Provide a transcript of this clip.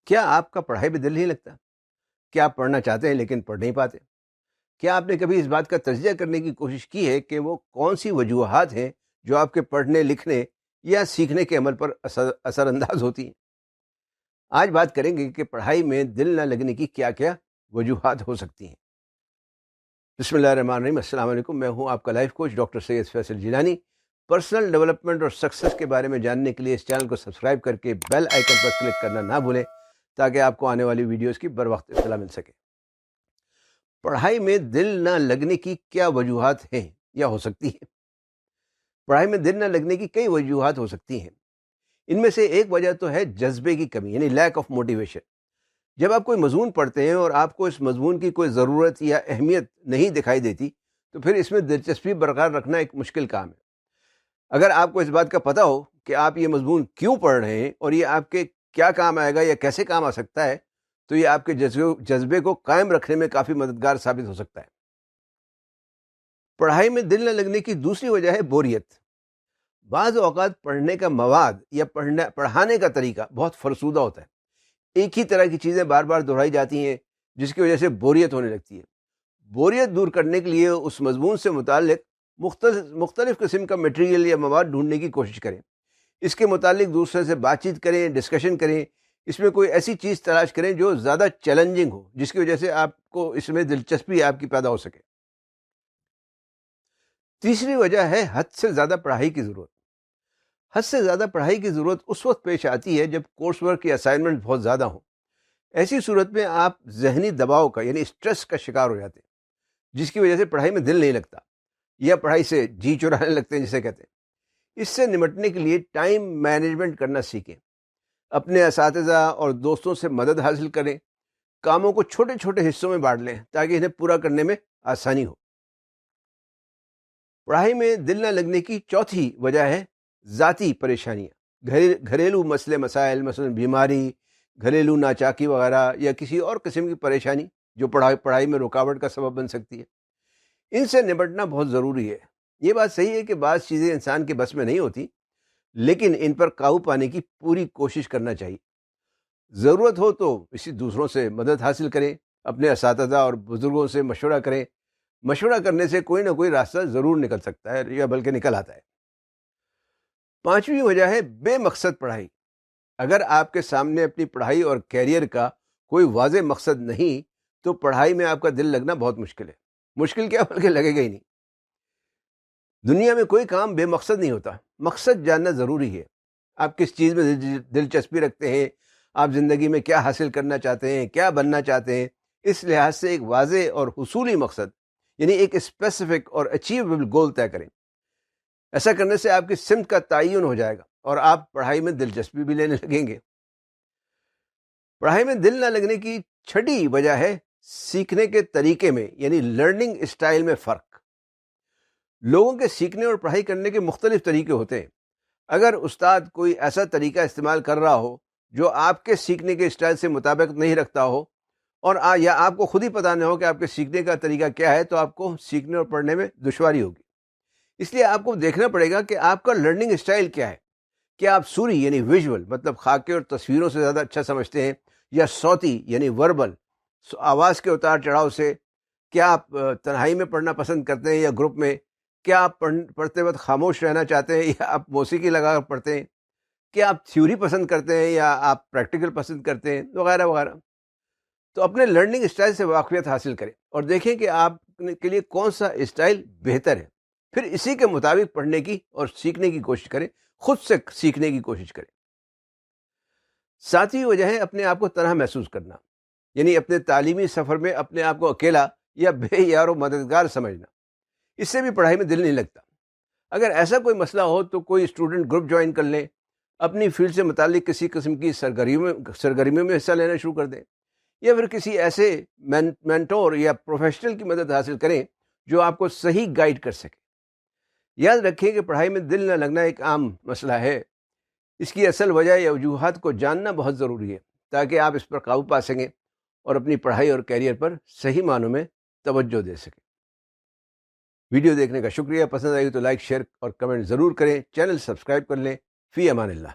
کیا آپ کا پڑھائی میں دل نہیں لگتا؟ کیا آپ پڑھنا چاہتے ہیں لیکن پڑھ نہیں پاتے؟ کیا آپ نے کبھی اس بات کا تجزیہ کرنے کی کوشش کی ہے کہ وہ کون سی وجوہات ہیں جو آپ کے پڑھنے لکھنے یا سیکھنے کے عمل پر اثر انداز ہوتی ہیں؟ آج بات کریں گے کہ پڑھائی میں دل نہ لگنے کی کیا کیا وجوہات ہو سکتی ہیں۔ بسم اللہ الرحمن الرحیم۔ السلام علیکم، میں ہوں آپ کا لائف کوچ ڈاکٹر سید فیصل جیلانی۔ پرسنل ڈیولپمنٹ اور سکسیس کے بارے میں جاننے کے لیے اس چینل کو سبسکرائب کر کے بیل آئیکن پر کلک کرنا نہ بھولیں تاکہ آپ کو آنے والی ویڈیوز کی بر وقت اطلاع مل سکے۔ پڑھائی میں دل نہ لگنے کی کیا وجوہات ہیں یا ہو سکتی ہیں؟ پڑھائی میں دل نہ لگنے کی کئی وجوہات ہو سکتی ہیں۔ ان میں سے ایک وجہ تو ہے جذبے کی کمی، یعنی لیک آف موٹیویشن۔ جب آپ کوئی مضمون پڑھتے ہیں اور آپ کو اس مضمون کی کوئی ضرورت یا اہمیت نہیں دکھائی دیتی تو پھر اس میں دلچسپی برقرار رکھنا ایک مشکل کام ہے۔ اگر آپ کو اس بات کا پتہ ہو کہ آپ یہ مضمون کیوں پڑھ رہے ہیں اور یہ آپ کے کیا کام آئے گا یا کیسے کام آ سکتا ہے تو یہ آپ کے جذبے کو قائم رکھنے میں کافی مددگار ثابت ہو سکتا ہے۔ پڑھائی میں دل نہ لگنے کی دوسری وجہ ہے بوریت۔ بعض اوقات پڑھنے کا مواد یا پڑھانے کا طریقہ بہت فرسودہ ہوتا ہے۔ ایک ہی طرح کی چیزیں بار بار دہرائی جاتی ہیں جس کی وجہ سے بوریت ہونے لگتی ہے۔ بوریت دور کرنے کے لیے اس مضمون سے متعلق مختلف قسم کا مٹیریل یا مواد ڈھونڈنے کی کوشش کریں۔ اس کے متعلق دوسرے سے بات چیت کریں، ڈسکشن کریں۔ اس میں کوئی ایسی چیز تلاش کریں جو زیادہ چیلنجنگ ہو، جس کی وجہ سے آپ کو اس میں دلچسپی آپ کی پیدا ہو سکے۔ تیسری وجہ ہے حد سے زیادہ پڑھائی کی ضرورت۔ حد سے زیادہ پڑھائی کی ضرورت اس وقت پیش آتی ہے جب کورس ورک یا اسائنمنٹ بہت زیادہ ہوں۔ ایسی صورت میں آپ ذہنی دباؤ کا یعنی اسٹریس کا شکار ہو جاتے ہیں، جس کی وجہ سے پڑھائی میں دل نہیں لگتا یا پڑھائی سے جی چرانے لگتے ہیں جسے کہتے ہیں۔ اس سے نمٹنے کے لیے ٹائم مینجمنٹ کرنا سیکھیں۔ اپنے اساتذہ اور دوستوں سے مدد حاصل کریں۔ کاموں کو چھوٹے چھوٹے حصوں میں بانٹ لیں تاکہ انہیں پورا کرنے میں آسانی ہو۔ پڑھائی میں دل نہ لگنے کی چوتھی وجہ ہے ذاتی پریشانیاں، گھریلو مسائل، مثلا بیماری، گھریلو ناچاکی وغیرہ، یا کسی اور قسم کی پریشانی جو پڑھائی میں رکاوٹ کا سبب بن سکتی ہے۔ ان سے نمٹنا بہت ضروری ہے۔ یہ بات صحیح ہے کہ بعض چیزیں انسان کے بس میں نہیں ہوتی، لیکن ان پر قابو پانے کی پوری کوشش کرنا چاہیے۔ ضرورت ہو تو اسی دوسروں سے مدد حاصل کریں، اپنے اساتذہ اور بزرگوں سے مشورہ کریں۔ مشورہ کرنے سے کوئی نہ کوئی راستہ ضرور نکل سکتا ہے یا بلکہ نکل آتا ہے۔ پانچویں وجہ ہے بے مقصد پڑھائی۔ اگر آپ کے سامنے اپنی پڑھائی اور کیریئر کا کوئی واضح مقصد نہیں تو پڑھائی میں آپ کا دل لگنا بہت مشکل ہے۔ مشکل کیا، بلکہ لگے گا ہی نہیں۔ دنیا میں کوئی کام بے مقصد نہیں ہوتا۔ مقصد جاننا ضروری ہے۔ آپ کس چیز میں دلچسپی رکھتے ہیں، آپ زندگی میں کیا حاصل کرنا چاہتے ہیں، کیا بننا چاہتے ہیں، اس لحاظ سے ایک واضح اور حصولی مقصد یعنی ایک اسپیسیفک اور اچیویبل گول طے کریں۔ ایسا کرنے سے آپ کی سمت کا تعین ہو جائے گا اور آپ پڑھائی میں دلچسپی بھی لینے لگیں گے۔ پڑھائی میں دل نہ لگنے کی چھٹی وجہ ہے سیکھنے کے طریقے میں یعنی لرننگ اسٹائل میں فرق۔ لوگوں کے سیکھنے اور پڑھائی کرنے کے مختلف طریقے ہوتے ہیں۔ اگر استاد کوئی ایسا طریقہ استعمال کر رہا ہو جو آپ کے سیکھنے کے اسٹائل سے مطابقت نہیں رکھتا ہو اور یا آپ کو خود ہی پتہ نہ ہو کہ آپ کے سیکھنے کا طریقہ کیا ہے تو آپ کو سیکھنے اور پڑھنے میں دشواری ہوگی۔ اس لیے آپ کو دیکھنا پڑے گا کہ آپ کا لرننگ اسٹائل کیا ہے۔ کیا آپ سوری یعنی ویژول مطلب خاکے اور تصویروں سے زیادہ اچھا سمجھتے ہیں، یا صوتی یعنی وربل آواز کے اتار چڑھاؤ سے؟ کیا آپ تنہائی میں پڑھنا پسند کرتے ہیں یا گروپ میں؟ کیا آپ پڑھتے وقت خاموش رہنا چاہتے ہیں یا آپ موسیقی لگا کر پڑھتے ہیں؟ کیا آپ تھیوری پسند کرتے ہیں یا آپ پریکٹیکل پسند کرتے ہیں، وغیرہ وغیرہ۔ تو اپنے لرننگ اسٹائل سے واقفیت حاصل کریں اور دیکھیں کہ آپ کے لیے کون سا اسٹائل بہتر ہے، پھر اسی کے مطابق پڑھنے کی اور سیکھنے کی کوشش کریں، خود سے سیکھنے کی کوشش کریں۔ ساتویں وجہ ہے اپنے آپ کو تنہا محسوس کرنا، یعنی اپنے تعلیمی سفر میں اپنے آپ کو اکیلا یا بے یار و مددگار سمجھنا۔ اس سے بھی پڑھائی میں دل نہیں لگتا۔ اگر ایسا کوئی مسئلہ ہو تو کوئی اسٹوڈنٹ گروپ جوائن کر لیں، اپنی فیلڈ سے متعلق کسی قسم کی سرگرمیوں میں حصہ لینا شروع کر دیں، یا پھر کسی ایسے مینٹور یا پروفیشنل کی مدد حاصل کریں جو آپ کو صحیح گائیڈ کر سکے۔ یاد رکھیں کہ پڑھائی میں دل نہ لگنا ایک عام مسئلہ ہے۔ اس کی اصل وجہ یا وجوہات کو جاننا بہت ضروری ہے تاکہ آپ اس پر قابو پا سکیں اور اپنی پڑھائی اور کیریئر پر صحیح معنوں میں توجہ دے سکیں۔ ویڈیو دیکھنے کا شکریہ۔ پسند آئی تو لائک، شیئر اور کمنٹ ضرور کریں۔ چینل سبسکرائب کر لیں۔ فی امان اللہ۔